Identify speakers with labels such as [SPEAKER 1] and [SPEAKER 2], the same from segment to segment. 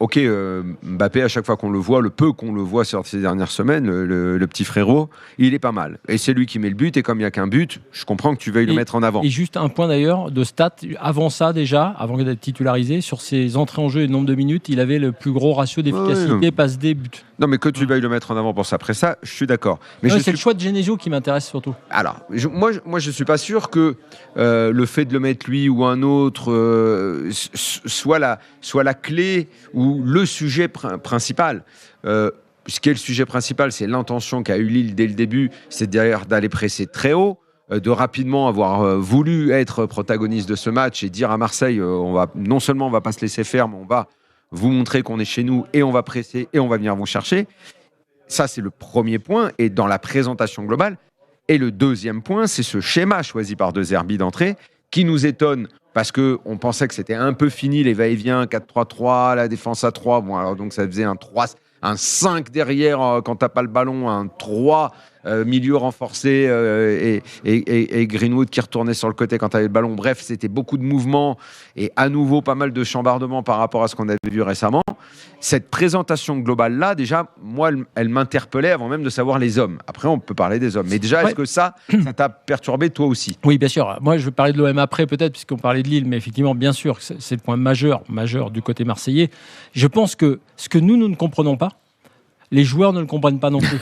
[SPEAKER 1] ok, Mbappé, à chaque fois qu'on le voit, le peu qu'on le voit sur ces dernières semaines, le petit frérot, il est pas mal. Et c'est lui qui met le but, et comme il n'y a qu'un but, je comprends que tu veuilles le mettre en avant.
[SPEAKER 2] Et juste un point d'ailleurs de stats, avant ça déjà, avant d'être titularisé, sur ses entrées en jeu et le nombre de minutes, il avait le plus gros ratio d'efficacité, passe D, but.
[SPEAKER 1] Non, mais que tu veuilles le mettre en avant pour ça, après ça, je suis d'accord. Mais
[SPEAKER 2] c'est le choix de Genesio qui m'intéresse surtout.
[SPEAKER 1] Alors, moi, je ne suis pas sûr que le fait de le mettre lui ou un autre soit la clé ou le sujet principal. Ce qui est le sujet principal, c'est l'intention qu'a eu Lille dès le début, c'est d'aller presser très haut, de rapidement avoir voulu être protagoniste de ce match et dire à Marseille, non seulement on ne va pas se laisser faire, mais on va vous montrer qu'on est chez nous et on va presser et on va venir vous chercher. Ça, c'est le premier point, et dans la présentation globale. Et le deuxième point, c'est ce schéma choisi par De Zerbi d'entrée qui nous étonne parce qu'on pensait que c'était un peu fini, les va-et-vient, 4-3-3, la défense à 3. Bon, alors donc ça faisait un 5 derrière quand tu n'as pas le ballon, un 3 milieu renforcé et Greenwood qui retournait sur le côté quand tu avais le ballon. Bref, c'était beaucoup de mouvements et à nouveau pas mal de chambardements par rapport à ce qu'on avait vu récemment. Cette présentation globale-là, déjà, moi, elle m'interpellait avant même de savoir les hommes. Après, on peut parler des hommes. Mais déjà, est-ce que ça t'a perturbé toi aussi ?
[SPEAKER 2] Oui, bien sûr. Moi, je vais parler de l'OM après, peut-être, puisqu'on parlait de Lille. Mais effectivement, bien sûr, c'est le point majeur du côté marseillais. Je pense que ce que nous ne comprenons pas, les joueurs ne le comprennent pas non plus.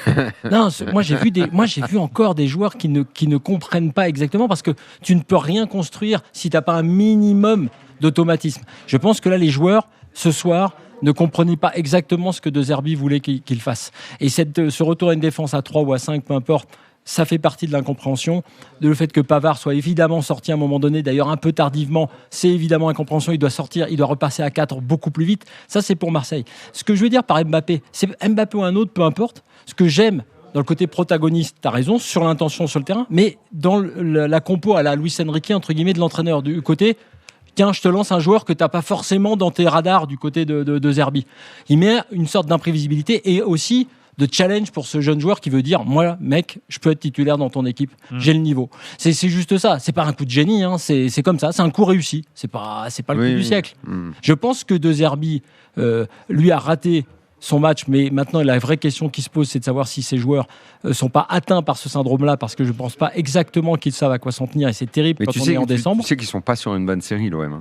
[SPEAKER 2] Non, moi j'ai vu encore des joueurs qui ne comprennent pas exactement, parce que tu ne peux rien construire si tu n'as pas un minimum d'automatisme. Je pense que là, les joueurs, ce soir, ne comprenaient pas exactement ce que De Zerbi voulait qu'il fasse. Et ce retour à une défense à 3 ou à 5, peu importe, ça fait partie de l'incompréhension. Le fait que Pavard soit évidemment sorti à un moment donné, d'ailleurs un peu tardivement, c'est évidemment incompréhension. Il doit sortir, il doit repasser à 4 beaucoup plus vite. Ça, c'est pour Marseille. Ce que je veux dire par Mbappé, c'est Mbappé ou un autre, peu importe. Ce que j'aime dans le côté protagoniste, tu as raison, sur l'intention sur le terrain, mais dans la compo à la Luis Enrique, entre guillemets, de l'entraîneur, du côté... Tiens, je te lance un joueur que tu n'as pas forcément dans tes radars du côté de Zerbi. Il met une sorte d'imprévisibilité et aussi de challenge pour ce jeune joueur qui veut dire, moi, mec, je peux être titulaire dans ton équipe, j'ai le niveau. C'est juste ça. C'est pas un coup de génie, hein. C'est comme ça. C'est un coup réussi. C'est pas le coup du siècle. Je pense que De Zerbi, lui, a raté son match, mais maintenant la vraie question qui se pose, c'est de savoir si ces joueurs sont pas atteints par ce syndrome-là, parce que je pense pas exactement qu'ils savent à quoi s'en tenir, et c'est terrible mais quand on est en décembre.
[SPEAKER 1] Tu sais qu'ils sont pas sur une bonne série, l'OM. Hein.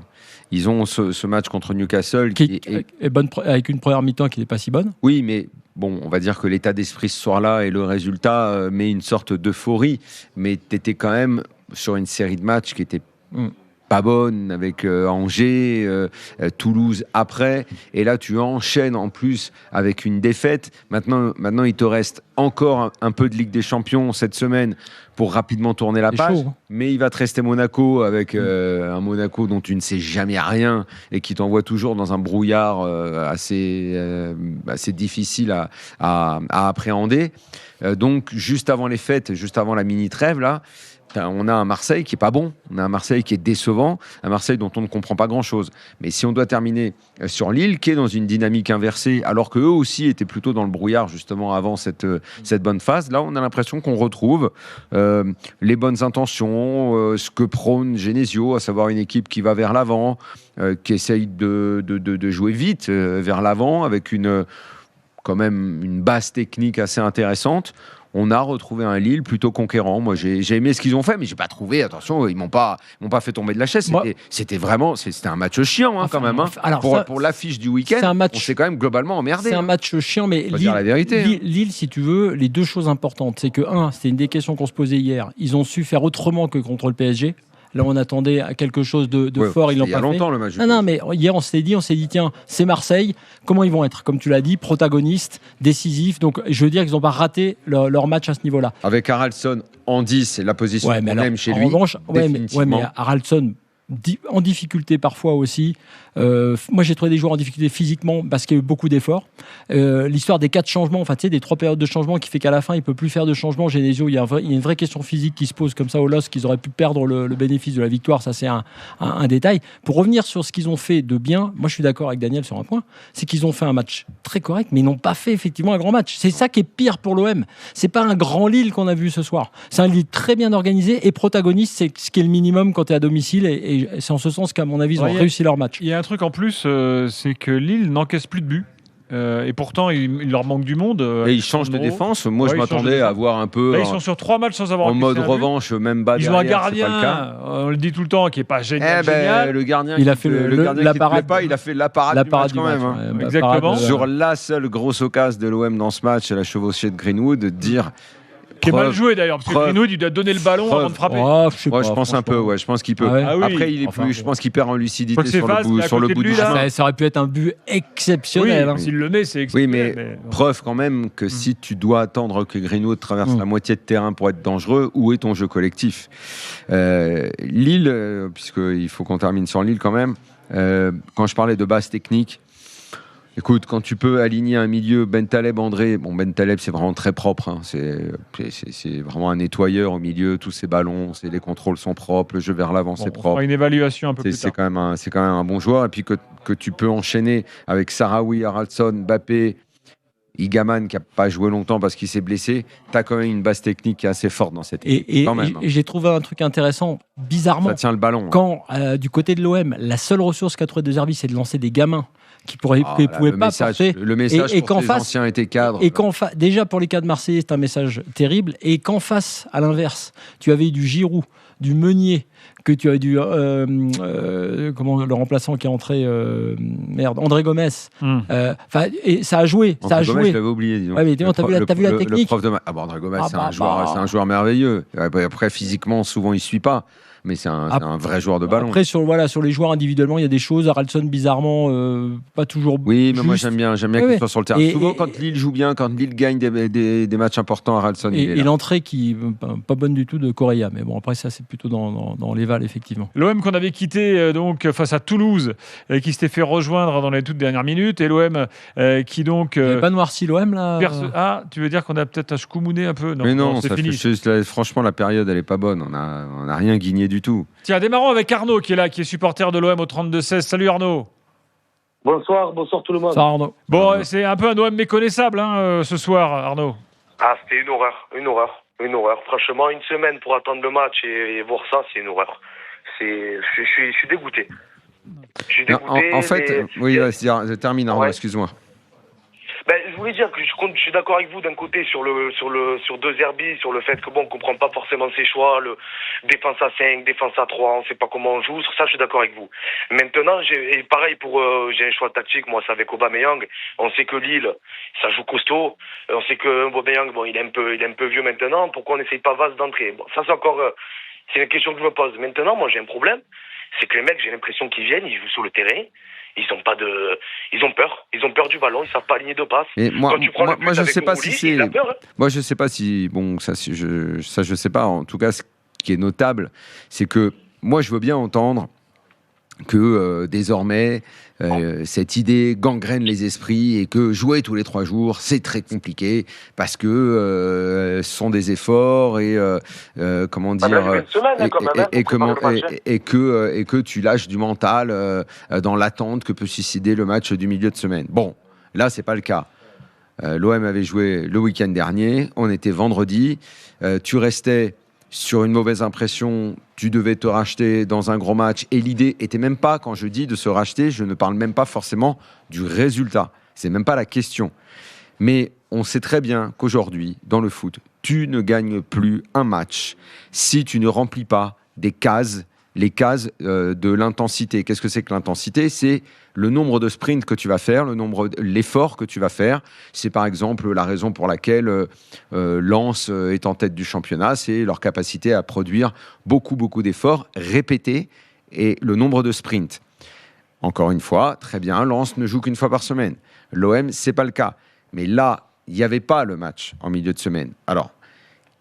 [SPEAKER 1] Ils ont ce match contre Newcastle
[SPEAKER 2] avec une première mi-temps qui n'est pas si bonne.
[SPEAKER 1] Oui, mais bon, on va dire que l'état d'esprit ce soir-là et le résultat met une sorte d'euphorie, mais tu étais quand même sur une série de matchs qui était pas bonne, avec Angers, Toulouse après, et là tu enchaînes en plus avec une défaite. Maintenant il te reste encore un peu de Ligue des Champions cette semaine pour rapidement tourner la page, mais il va te rester Monaco avec un Monaco dont tu ne sais jamais rien et qui t'envoie toujours dans un brouillard assez difficile à appréhender. Donc juste avant les fêtes, juste avant la mini-trêve là, on a un Marseille qui est pas bon, on a un Marseille qui est décevant, un Marseille dont on ne comprend pas grand-chose. Mais si on doit terminer sur Lille, qui est dans une dynamique inversée, alors qu'eux aussi étaient plutôt dans le brouillard justement avant cette bonne phase, là on a l'impression qu'on retrouve les bonnes intentions, ce que prône Genesio, à savoir une équipe qui va vers l'avant, qui essaye de jouer vite vers l'avant, avec quand même une base technique assez intéressante. On a retrouvé un Lille plutôt conquérant. Moi, j'ai aimé ce qu'ils ont fait, mais j'ai pas trouvé. Attention, ils m'ont pas fait tomber de la chaise. C'était un match chiant, quand même. Alors pour l'affiche du week-end, on s'est quand même globalement emmerdé.
[SPEAKER 2] C'est un match chiant, mais
[SPEAKER 1] Lille, dire la vérité.
[SPEAKER 2] Lille, si tu veux, les deux choses importantes, c'est que c'était une des questions qu'on se posait hier. Ils ont su faire autrement que contre le PSG. Là, on attendait à quelque chose de fort. Ils l'ont pas fait. Il y a
[SPEAKER 1] longtemps, le match.
[SPEAKER 2] Non, mais hier, on s'est dit, tiens, c'est Marseille. Comment ils vont être, comme tu l'as dit, protagonistes, décisifs. Donc, je veux dire qu'ils n'ont pas raté leur match à ce niveau-là.
[SPEAKER 1] Avec Haraldson en 10, c'est la position qu'on aime chez lui.
[SPEAKER 2] En revanche, mais Haraldson en difficulté parfois aussi. Moi, j'ai trouvé des joueurs en difficulté physiquement parce qu'il y a eu beaucoup d'efforts. L'histoire des 4 changements, enfin, tu sais, des 3 périodes de changement qui fait qu'à la fin, il ne peut plus faire de changement. Genesio, il y a une vraie question physique qui se pose comme ça au LOSC, qu'ils auraient pu perdre le bénéfice de la victoire. Ça, c'est un détail. Pour revenir sur ce qu'ils ont fait de bien, moi, je suis d'accord avec Daniel sur un point, c'est qu'ils ont fait un match très correct, mais ils n'ont pas fait effectivement un grand match. C'est ça qui est pire pour l'OM. C'est pas un grand Lille qu'on a vu ce soir. C'est un Lille très bien organisé et protagoniste, c'est ce qui est le minimum quand tu es à domicile. Et et c'est en ce sens qu'à mon avis, ils ont réussi leur match.
[SPEAKER 3] Il y a un truc en plus, c'est que Lille n'encaisse plus de buts. Et pourtant, il leur manque du monde.
[SPEAKER 1] Et ils changent de défense. Moi, je m'attendais à voir un peu.
[SPEAKER 3] Là, ils sont sur 3 matchs sans avoir
[SPEAKER 1] en mode revanche, même bas.
[SPEAKER 3] Ils ont un gardien, on le dit tout le temps, qui est pas génial.
[SPEAKER 1] Le gardien,
[SPEAKER 2] il a fait
[SPEAKER 1] la parade. Il a fait la parade du match quand même.
[SPEAKER 3] Exactement.
[SPEAKER 1] Sur la seule grosse occasion de l'OM dans ce match, la chevauchée de Greenwood, de dire.
[SPEAKER 3] Qui est mal joué d'ailleurs, parce que Greenwood, il doit donner le ballon avant de frapper.
[SPEAKER 1] Je pense un peu, je pense qu'il peut. Après, je pense qu'il perd en lucidité sur le bout du chemin.
[SPEAKER 2] Ça aurait pu être un but exceptionnel.
[SPEAKER 3] S'il le met, c'est exceptionnel.
[SPEAKER 1] Oui, mais preuve quand même que si tu dois attendre que Greenwood traverse la moitié de terrain pour être dangereux, où est ton jeu collectif ? Lille, puisqu'il faut qu'on termine sur Lille quand même, quand je parlais de base technique, écoute, quand tu peux aligner un milieu Bentaleb, André, Ben Taleb c'est vraiment très propre, hein. C'est vraiment un nettoyeur au milieu, tous ses ballons, les contrôles sont propres, le jeu vers l'avant c'est propre. On fera
[SPEAKER 3] une évaluation un peu plus tard.
[SPEAKER 1] C'est quand même un bon joueur, et puis que tu peux enchaîner avec Sahraoui, Haraldsson, Mbappé, Igaman qui n'a pas joué longtemps parce qu'il s'est blessé, tu as quand même une base technique qui est assez forte dans cette équipe.
[SPEAKER 2] Et j'ai trouvé un truc intéressant, bizarrement,
[SPEAKER 1] ça tient le ballon.
[SPEAKER 2] Quand du côté de l'OM, la seule ressource qu'a trouvé De Zerbi, c'est de lancer des gamins qui ne pouvaient pas porter.
[SPEAKER 1] Le message
[SPEAKER 2] et
[SPEAKER 1] pour les anciens était cadre.
[SPEAKER 2] Et déjà pour les cas de Marseillais, c'est un message terrible. Et qu'en face, à l'inverse, tu avais du Giroud, du Meunier, que tu avais le remplaçant qui est entré, André Gomes. Et ça a joué.
[SPEAKER 1] André Gomes, je l'avais oublié. Disons.
[SPEAKER 2] Ouais, mais t'as vu la technique.
[SPEAKER 1] André Gomes, c'est un joueur merveilleux. Après, physiquement, souvent, il ne suit pas. Mais c'est un vrai joueur de ballon.
[SPEAKER 2] Après, sur les joueurs individuellement, il y a des choses. Haraldsson, bizarrement, pas toujours.
[SPEAKER 1] Oui, mais
[SPEAKER 2] juste.
[SPEAKER 1] moi j'aime bien qu'il soit sur le terrain. Souvent, quand Lille joue bien, quand Lille gagne des matchs importants, Haraldsson.
[SPEAKER 2] Et l'entrée qui pas bonne du tout de Correa. Mais bon, après, ça, c'est plutôt dans les Vals, effectivement.
[SPEAKER 3] L'OM qu'on avait quitté donc face à Toulouse, qui s'était fait rejoindre dans les toutes dernières minutes. Et l'OM qui donc.
[SPEAKER 2] Vous n'avez pas noirci l'OM là
[SPEAKER 3] Ah, tu veux dire qu'on a peut-être schkoumouné un peu ?
[SPEAKER 1] Mais non, c'est fini. Franchement, la période, elle n'est pas bonne. On n'a rien guigné du tout.
[SPEAKER 3] Tiens, démarrons avec Arnaud qui est là, qui est supporter de l'OM au 32-16. Salut Arnaud.
[SPEAKER 4] Bonsoir tout le monde.
[SPEAKER 2] Salut Arnaud.
[SPEAKER 3] Bon, c'est un peu un OM méconnaissable ce soir, Arnaud.
[SPEAKER 4] Ah, c'était une horreur. Franchement, une semaine pour attendre le match et voir ça, c'est une horreur. Je suis dégoûté.
[SPEAKER 1] En fait, termine Arnaud, excuse-moi.
[SPEAKER 4] Je voulais dire que je suis d'accord avec vous d'un côté sur De Zerbi, sur le fait que on comprend pas forcément ses choix, le défense à 5, défense à 3, on sait pas comment on joue, sur ça je suis d'accord avec vous. Maintenant, j'ai un choix tactique, moi c'est avec Aubameyang, on sait que Lille, ça joue costaud, on sait que Aubameyang, il est un peu vieux maintenant, pourquoi on n'essaye pas Vaz d'entrer? Ça c'est encore, c'est une question que je me pose. Maintenant, moi j'ai un problème, c'est que les mecs, j'ai l'impression qu'ils viennent, ils jouent sur le terrain. Ils ont peur du ballon, ils savent pas aligner de passe.
[SPEAKER 1] Moi je sais pas si c'est. Moi je sais pas si je sais pas. En tout cas, ce qui est notable, c'est que moi je veux bien entendre que désormais cette idée gangrène les esprits et que jouer tous les 3 jours c'est très compliqué parce que ce sont des efforts et que tu lâches du mental dans l'attente que peut susciter le match du milieu de semaine. Bon, là c'est pas le cas. L'OM avait joué le week-end dernier, on était vendredi, tu restais sur une mauvaise impression, tu devais te racheter dans un gros match. Et l'idée était même pas, quand je dis de se racheter, je ne parle même pas forcément du résultat. C'est même pas la question. Mais on sait très bien qu'aujourd'hui, dans le foot, tu ne gagnes plus un match si tu ne remplis pas les cases de l'intensité. Qu'est-ce que c'est que l'intensité ? C'est le nombre de sprints que tu vas faire, l'effort que tu vas faire. C'est par exemple la raison pour laquelle Lens est en tête du championnat, c'est leur capacité à produire beaucoup d'efforts répétés et le nombre de sprints. Encore une fois, très bien, Lens ne joue qu'une fois par semaine. L'OM, c'est pas le cas. Mais là, il n'y avait pas le match en milieu de semaine. Alors,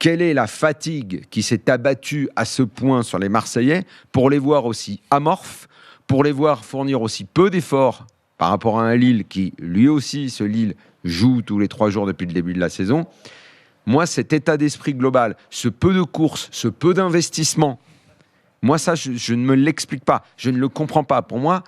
[SPEAKER 1] quelle est la fatigue qui s'est abattue à ce point sur les Marseillais pour les voir aussi amorphes, pour les voir fournir aussi peu d'efforts par rapport à un Lille qui, lui aussi, ce Lille, joue tous les 3 jours depuis le début de la saison. Moi, cet état d'esprit global, ce peu de courses, ce peu d'investissement, moi, ça, je ne me l'explique pas. Je ne le comprends pas. Pour moi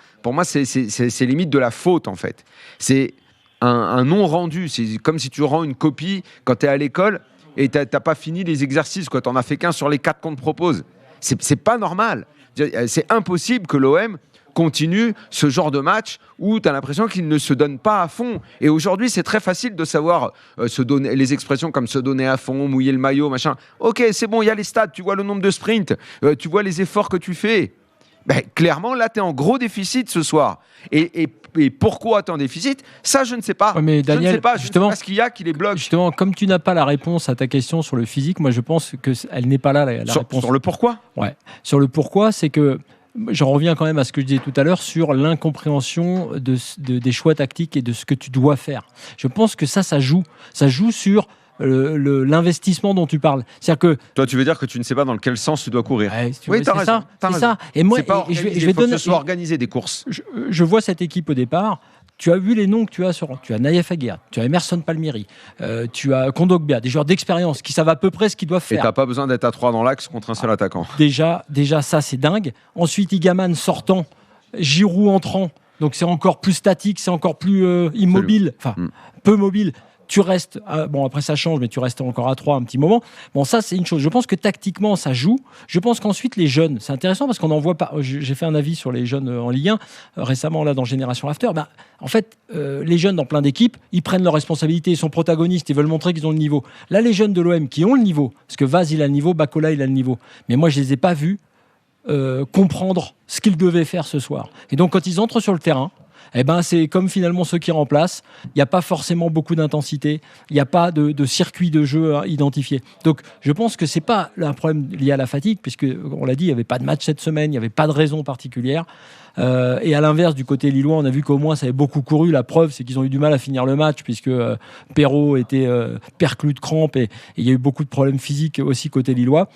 [SPEAKER 1] c'est limite de la faute, en fait. C'est un non-rendu. C'est comme si tu rends une copie quand tu es à l'école et tu n'as pas fini les exercices, tu n'en as fait qu'un sur les 4 qu'on te propose. C'est pas normal. C'est impossible que l'OM continue ce genre de match où tu as l'impression qu'il ne se donne pas à fond. Et aujourd'hui, c'est très facile de savoir se donner, les expressions comme se donner à fond, mouiller le maillot, machin. Ok, c'est bon, il y a les stats, tu vois le nombre de sprints, tu vois les efforts que tu fais. Ben, clairement, là, tu es en gros déficit ce soir. Et pourquoi tu es en déficit? Ça, je ne sais pas.
[SPEAKER 2] Ouais, mais Daniel,
[SPEAKER 1] je ne sais pas, justement, ce qu'il y a qui les bloque.
[SPEAKER 2] Justement, comme tu n'as pas la réponse à ta question sur le physique, moi, je pense qu'elle n'est pas là, la réponse.
[SPEAKER 1] Sur le pourquoi?
[SPEAKER 2] Ouais. Sur le pourquoi, c'est que j'en reviens quand même à ce que je disais tout à l'heure sur l'incompréhension des choix tactiques et de ce que tu dois faire. Je pense que ça joue. Ça joue sur l'investissement dont tu parles. C'est-à-dire que
[SPEAKER 1] toi, tu veux dire que tu ne sais pas dans quel sens tu dois courir.
[SPEAKER 2] Ouais, oui, t'as raison. C'est ça. Et moi, je vais
[SPEAKER 1] donner. Que ce soit organisé des courses.
[SPEAKER 2] Je vois cette équipe au départ. Tu as vu les noms que tu as tu as Naïef Aguirre, tu as Emerson Palmieri, tu as Kondogbia, des joueurs d'expérience qui savent à peu près ce qu'ils doivent faire.
[SPEAKER 1] Et t'as pas besoin d'être à 3 dans l'axe contre un seul attaquant.
[SPEAKER 2] Déjà ça c'est dingue. Ensuite Igaman sortant, Giroud entrant, donc c'est encore plus statique, c'est encore plus immobile, enfin peu mobile. Tu restes, bon après ça change, mais tu restes encore à 3 un petit moment. Bon, ça c'est une chose. Je pense que tactiquement ça joue. Je pense qu'ensuite les jeunes, c'est intéressant parce qu'on en voit pas. J'ai fait un avis sur les jeunes en Ligue 1 récemment là dans Génération After. En fait, les jeunes dans plein d'équipes, ils prennent leurs responsabilités, ils sont protagonistes, ils veulent montrer qu'ils ont le niveau. Là, les jeunes de l'OM qui ont le niveau, parce que Vaz il a le niveau, Bakola il a le niveau, mais moi je les ai pas vus comprendre ce qu'ils devaient faire ce soir. Et donc quand ils entrent sur le terrain, c'est comme finalement ceux qui remplacent. Il n'y a pas forcément beaucoup d'intensité. Il n'y a pas de circuit de jeu identifié. Donc, je pense que ce n'est pas un problème lié à la fatigue, puisque, on l'a dit, il n'y avait pas de match cette semaine, il n'y avait pas de raison particulière. Et à l'inverse, du côté lillois, on a vu qu'au moins, ça avait beaucoup couru. La preuve, c'est qu'ils ont eu du mal à finir le match, puisque Perrault était perclus de crampes et il y a eu beaucoup de problèmes physiques aussi côté lillois.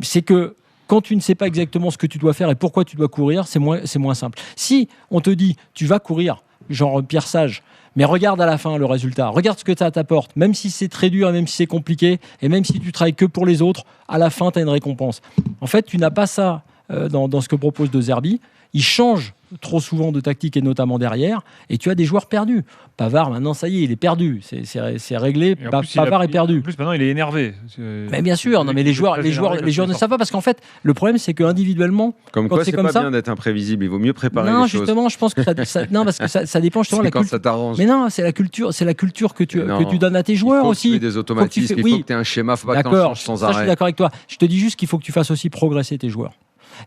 [SPEAKER 2] C'est que quand tu ne sais pas exactement ce que tu dois faire et pourquoi tu dois courir, c'est moins simple. Si on te dit, tu vas courir, genre Pierre Sage, mais regarde à la fin le résultat, regarde ce que ça t'apporte, même si c'est très dur, même si c'est compliqué, et même si tu travailles que pour les autres, à la fin, tu as une récompense. En fait, tu n'as pas ça dans ce que propose De Zerbi. Il change trop souvent de tactique et notamment derrière, et tu as des joueurs perdus. Pavard, maintenant, ça y est, il est perdu. C'est réglé. Pavard est perdu.
[SPEAKER 3] En plus, maintenant, il est énervé.
[SPEAKER 2] Mais bien sûr, non, mais les joueurs ne savent pas parce qu'en fait, le problème, c'est qu'individuellement,
[SPEAKER 1] comme quoi, c'est pas bien d'être imprévisible. Il vaut mieux préparer les choses.
[SPEAKER 2] Non, justement, je pense que non, parce que ça dépend justement de la culture.
[SPEAKER 1] Ça t'arrange.
[SPEAKER 2] Mais non, c'est la culture que tu donnes à tes joueurs aussi.
[SPEAKER 1] Il faut des automatismes. Il faut que tu aies un schéma. Faut pas que tu changes sans arrêt.
[SPEAKER 2] Je suis d'accord avec toi. Je te dis juste qu'il faut que tu fasses aussi progresser tes joueurs.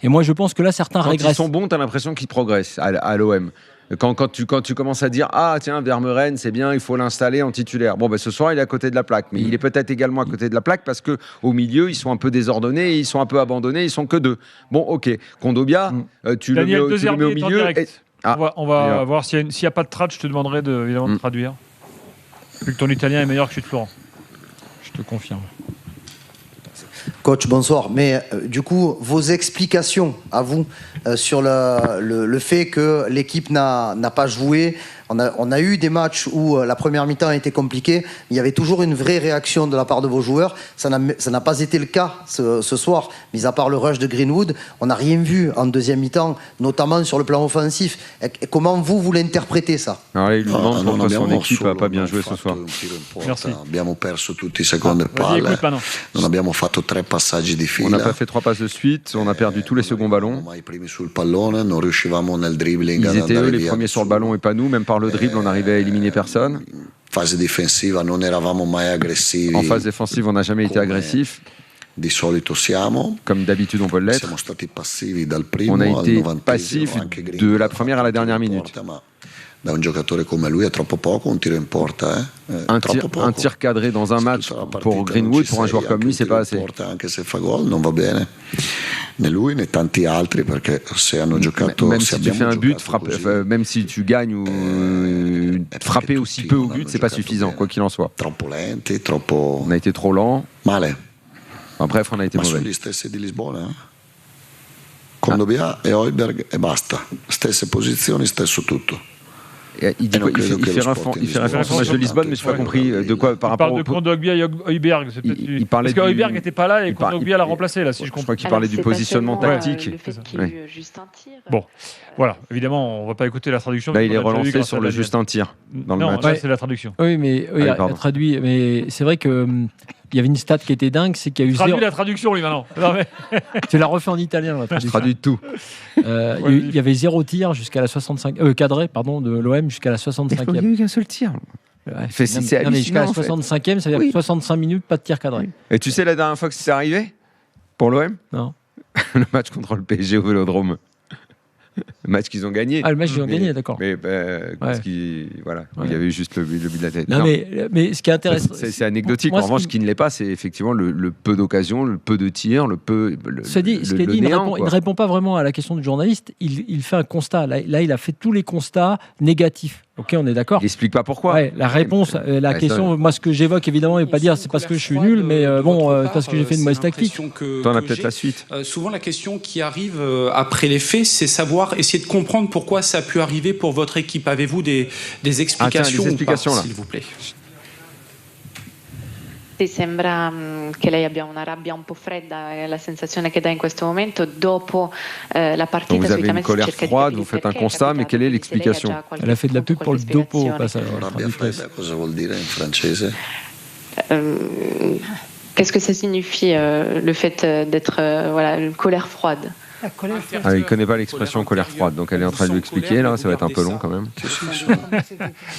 [SPEAKER 2] Et moi, je pense que là, certains régressent.
[SPEAKER 1] Quand ils sont bons, tu as l'impression qu'ils progressent à l'OM. Quand tu commences à dire « Ah, tiens, Vermeuren, c'est bien, il faut l'installer en titulaire. » Bon, ce soir, il est à côté de la plaque. Mais il est peut-être également à côté de la plaque parce qu'au milieu, ils sont un peu désordonnés, ils sont un peu abandonnés, ils sont que 2. Bon, ok. Kondogbia, tu le mets au milieu.
[SPEAKER 3] On va voir s'il n'y a pas de trad, je te demanderai évidemment de traduire. Vu que ton italien est meilleur que celui de Florent.
[SPEAKER 2] Je te confirme.
[SPEAKER 5] Coach, bonsoir. Mais du coup, vos explications à vous sur le fait que l'équipe n'a pas joué. On a eu des matchs où la première mi-temps a été compliquée, mais il y avait toujours une vraie réaction de la part de vos joueurs. Ça n'a pas été le cas ce soir, mis à part le rush de Greenwood. On n'a rien vu en deuxième mi-temps, notamment sur le plan offensif. Et comment vous l'interprétez ça?
[SPEAKER 1] Alors là, il lui demande pourquoi son équipe n'a pas bien joué ce soir.
[SPEAKER 3] Merci.
[SPEAKER 6] Abbiamo perso tutti i secondi palle. Non abbiamo fatto 3 passaggi di fila.
[SPEAKER 1] On n'a pas fait 3 passes de suite, on a perdu tous les seconds ballons. Ils étaient eux les premiers sur le ballon et pas nous, même par le dribble, on n'arrivait à éliminer personne.
[SPEAKER 6] Fase difensiva non eravamo mai aggressivi.
[SPEAKER 1] En phase défensive, on n'a jamais été agressif.
[SPEAKER 6] Di solito siamo.
[SPEAKER 1] Comme d'habitude, on peut l'être.
[SPEAKER 6] Siamo stati passivi dal primo
[SPEAKER 1] on a
[SPEAKER 6] al
[SPEAKER 1] été
[SPEAKER 6] 90
[SPEAKER 1] passif de la première à la dernière minute.
[SPEAKER 6] Da un giocatore come lui è troppo poco un tiro in porta.
[SPEAKER 1] Un tir cadré dans un match pour Greenwood, pour un joueur comme lui, c'est pas assez.
[SPEAKER 6] Anche se fa gol non va bene. Né lui né tanti altri perché se hanno giocato
[SPEAKER 1] même si tu fais un but, même si tu gagnes ou frapper aussi peu au but, c'est pas suffisant quoi qu'il en soit.
[SPEAKER 6] Troppo lenti, troppo.
[SPEAKER 1] On a été trop lent.
[SPEAKER 6] Male.
[SPEAKER 1] Bref, on a été mauvais.
[SPEAKER 6] Sugli stessi di Lisbona. Kondogbia e Højbjerg e basta. Stesse posizioni, stesso tutto.
[SPEAKER 1] Il dit quoi, il fait référence au match de Lisbonne, mais je n'ai pas compris de quoi par rapport
[SPEAKER 3] au... Il parle de Kondogbia et Højbjerg. Parce que Højbjerg n'était pas là et Kondogbia l'a remplacé, là, si je comprends.
[SPEAKER 1] Je crois qu'il parlait du positionnement tactique.
[SPEAKER 7] Le fait qu'il y ait eu juste un tir.
[SPEAKER 3] Bon, voilà. Évidemment, on ne va pas écouter la traduction.
[SPEAKER 1] Là, il est relancé sur le juste un tir dans le match.
[SPEAKER 3] Non, c'est la traduction.
[SPEAKER 2] Oui, mais il a traduit. Mais c'est vrai que il y avait une stat qui était dingue, c'est qu'il y a eu
[SPEAKER 3] Traduis la traduction, lui, maintenant. Non, mais...
[SPEAKER 2] Tu l'as refait en italien, la
[SPEAKER 1] Je
[SPEAKER 2] traduction.
[SPEAKER 1] traduis tout.
[SPEAKER 2] Il y avait 0 tir jusqu'à la 65 cadré, pardon, de l'OM jusqu'à la 65e.
[SPEAKER 1] Il n'y a eu qu'un seul tir.
[SPEAKER 2] Ouais.
[SPEAKER 1] C'est
[SPEAKER 2] Non, mais jusqu'à la
[SPEAKER 1] hallucinant, en fait.
[SPEAKER 2] 65e, ça veut dire 65 minutes, pas de tir cadré.
[SPEAKER 1] Et tu sais la dernière fois que c'est arrivé pour l'OM?
[SPEAKER 2] Non.
[SPEAKER 1] Le match contre le PSG au Vélodrome. Le match qu'ils ont gagné.
[SPEAKER 2] Ah, le match, ils ont gagné, d'accord.
[SPEAKER 1] Mais parce qu'il où il y avait eu juste le but de la tête.
[SPEAKER 2] Non,
[SPEAKER 1] Non.
[SPEAKER 2] mais ce qui est intéressant.
[SPEAKER 1] C'est anecdotique.
[SPEAKER 2] Moi,
[SPEAKER 1] En revanche, ce qui ne l'est pas, c'est effectivement le peu d'occasions, le peu de tirs, ce
[SPEAKER 2] qui est dit, il ne répond pas vraiment à la question du journaliste. Il fait un constat. Là, il a fait tous les constats négatifs. Ok, on est d'accord.
[SPEAKER 1] Il n'explique pas pourquoi.
[SPEAKER 2] Ouais, la réponse, la question, moi, ce que j'évoque évidemment, et pas dire c'est parce que je suis nul, mais c'est parce que j'ai fait une mauvaise tactique.
[SPEAKER 1] T'en as peut-être la suite.
[SPEAKER 8] Souvent, la question qui arrive après les faits, c'est essayer de comprendre pourquoi ça a pu arriver pour votre équipe. Avez-vous des explications,
[SPEAKER 1] des explications,
[SPEAKER 8] ou pas,
[SPEAKER 1] là.
[SPEAKER 8] s'il vous plaît?
[SPEAKER 7] Sì, sembra che lei abbia una rabbia un po' fredda, è la sensazione che dà in questo momento. Dopo la partita
[SPEAKER 1] Donc vous avez
[SPEAKER 7] sui
[SPEAKER 1] une
[SPEAKER 7] Messi
[SPEAKER 1] colère
[SPEAKER 7] cerca di
[SPEAKER 1] froide,
[SPEAKER 7] capire
[SPEAKER 1] vous faites un
[SPEAKER 7] perché è
[SPEAKER 1] constat, mais
[SPEAKER 7] capitato,
[SPEAKER 1] quelle est
[SPEAKER 7] quindi se lei ha
[SPEAKER 1] l'explication?
[SPEAKER 7] già qualche
[SPEAKER 2] Elle a fait de la pub
[SPEAKER 7] spunto,
[SPEAKER 2] pour le
[SPEAKER 7] qualche
[SPEAKER 2] dopo au
[SPEAKER 7] spiegazione.
[SPEAKER 2] passage.
[SPEAKER 6] Rabbia fredda cosa vuol dire in francese?
[SPEAKER 7] Qu'est-ce que ça signifie le fait d'être une colère froide?
[SPEAKER 1] Ah, il ne connaît pas l'expression colère froide, donc elle est en train de lui expliquer, là, ça va être un peu long quand même.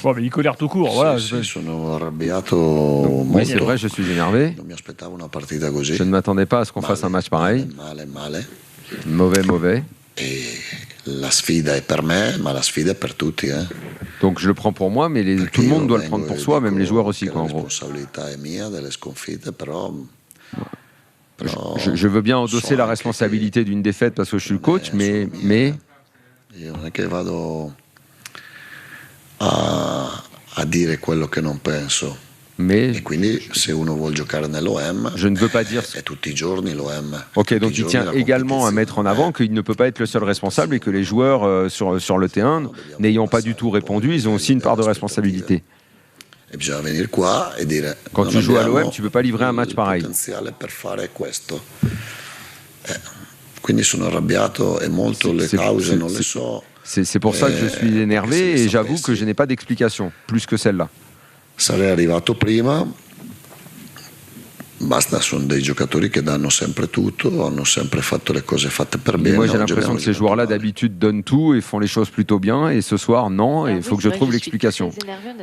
[SPEAKER 3] Bon, mais il colère tout court. Voilà.
[SPEAKER 6] Sì, sono arrabbiato
[SPEAKER 1] Oui, c'est
[SPEAKER 6] molto.
[SPEAKER 1] vrai, je suis énervé.
[SPEAKER 6] Non mi aspettavo una partita così.
[SPEAKER 1] Je ne m'attendais pas à ce qu'on fasse un match pareil.
[SPEAKER 6] Male.
[SPEAKER 1] Mauvais.
[SPEAKER 6] E la sfida è per me, ma la sfida è per tutti.
[SPEAKER 1] Donc je le prends pour moi, mais tout le monde doit le prendre pour soi, même les joueurs aussi, quoi, en
[SPEAKER 6] La
[SPEAKER 1] gros.
[SPEAKER 6] responsabilità è mia delle sconfitte, però.
[SPEAKER 1] Je veux bien endosser la responsabilité d'une défaite parce que je suis le coach, mais
[SPEAKER 6] Io non è che vado a dire quello che non penso. E quindi se uno vuole giocare nell'OM,
[SPEAKER 1] je ne veux pas dire.
[SPEAKER 6] è tutti i giorni l'OM.
[SPEAKER 1] Ok, donc il tient également à mettre en avant qu'il ne peut pas être le seul responsable et que les joueurs sur le terrain, n'ayant pas du tout répondu, ils ont aussi une part de responsabilité.
[SPEAKER 6] E bisogna venire qua e dire
[SPEAKER 1] Quand
[SPEAKER 6] non
[SPEAKER 1] tu joues à
[SPEAKER 6] abbiamo
[SPEAKER 1] l'OM, tu peux pas livrer un match pareil.
[SPEAKER 6] il potenziale per fare questo. Quindi sono arrabbiato e molto le cause non le so.
[SPEAKER 1] C'est pour ça que je suis énervé et j'avoue que je n'ai pas d'explication, plus que celle-là.
[SPEAKER 6] Sarei arrivato prima. Basta, sono dei giocatori che danno sempre tutto, hanno sempre fatto le cose fatte per bene.
[SPEAKER 1] Moi, j'ai
[SPEAKER 6] Oggi
[SPEAKER 1] l'impression
[SPEAKER 6] abbiamo
[SPEAKER 1] que ces joueurs-là, d'habitude, donnent tout et font les choses plutôt bien. Et ce soir, non. Et il faut que je trouve l'explication.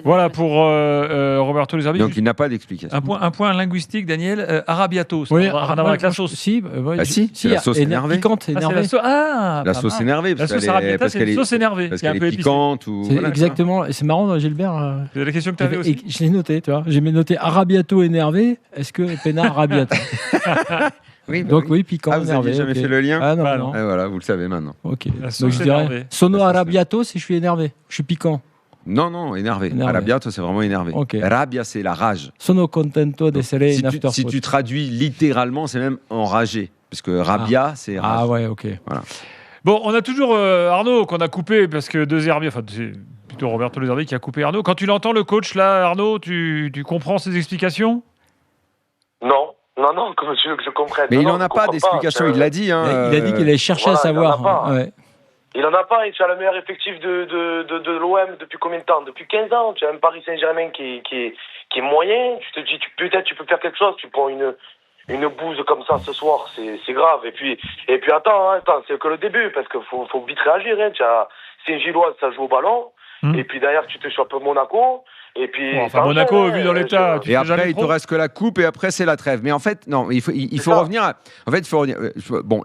[SPEAKER 3] Voilà pour Roberto Luzardi.
[SPEAKER 1] Donc, il n'a pas d'explication.
[SPEAKER 3] Un point linguistique, Daniel. Arabiato, ça
[SPEAKER 2] Oui,
[SPEAKER 3] n'a rien à voir avec la sauce.
[SPEAKER 2] Si,
[SPEAKER 1] c'est la sauce énervée.
[SPEAKER 2] Piquante, énervée.
[SPEAKER 1] La sauce énervée,
[SPEAKER 3] La sauce arabiata, c'est une sauce énervée.
[SPEAKER 1] Parce
[SPEAKER 3] qui est un
[SPEAKER 1] qu'elle
[SPEAKER 3] peu
[SPEAKER 1] est
[SPEAKER 3] épicée.
[SPEAKER 1] piquante.
[SPEAKER 2] C'est exactement. C'est marrant, Gilbert.
[SPEAKER 3] C'est la question que tu avais aussi.
[SPEAKER 2] Je l'ai noté, tu vois. J'ai noté Arabiato énervé. Est-ce que Pena Arabiata?
[SPEAKER 1] Oui,
[SPEAKER 2] donc oui, piquant,
[SPEAKER 1] vous
[SPEAKER 2] énervé.
[SPEAKER 1] n'aviez jamais fait le lien?
[SPEAKER 2] Ah non.
[SPEAKER 1] Et voilà, vous le savez maintenant.
[SPEAKER 2] Ok.
[SPEAKER 3] La sauce
[SPEAKER 2] Donc je dirais
[SPEAKER 3] énervée.
[SPEAKER 2] Sono Arabiato si je suis énervé. Je suis piquant.
[SPEAKER 1] Non, énervé.
[SPEAKER 2] Énervé.
[SPEAKER 1] Arabiato, c'est vraiment énervé.
[SPEAKER 2] Ok.
[SPEAKER 1] Rabbia, c'est la rage.
[SPEAKER 2] Sono contento di essere in after
[SPEAKER 1] Si tu traduis littéralement, c'est même enragé. Parce que rabbia, c'est rage.
[SPEAKER 2] Ah ouais, ok.
[SPEAKER 1] Voilà.
[SPEAKER 3] Bon, on a toujours Arnaud qu'on a coupé parce que De Zerbi, enfin c'est plutôt Roberto De Zerbi qui a coupé Arnaud. Quand tu l'entends le coach là, Arnaud, tu comprends ses explications?
[SPEAKER 4] Non, comme tu veux que je comprenne.
[SPEAKER 1] Mais
[SPEAKER 4] non,
[SPEAKER 1] il
[SPEAKER 4] non,
[SPEAKER 1] n'en a
[SPEAKER 4] je
[SPEAKER 1] pas
[SPEAKER 4] comprends
[SPEAKER 1] d'explication, il l'a dit. Hein,
[SPEAKER 2] Il a dit qu'il allait chercher à savoir.
[SPEAKER 4] Il en a pas, et tu as le meilleur effectif de l'OM depuis combien de temps? Depuis 15 ans. Tu as un Paris Saint-Germain qui est moyen. Tu te dis, peut-être tu peux faire quelque chose. Tu prends une bouse comme ça ce soir, c'est grave. Et puis attends, c'est que le début, parce qu'il faut vite réagir. Hein. Saint-Gilloise, ça joue au ballon. Et puis derrière, tu te chopes Monaco. Et puis,
[SPEAKER 3] Monaco, vu dans l'état.
[SPEAKER 1] Et après, il te reste que la coupe et après, c'est la trêve. Mais en fait, non, il faut revenir. En fait, il faut revenir. Bon,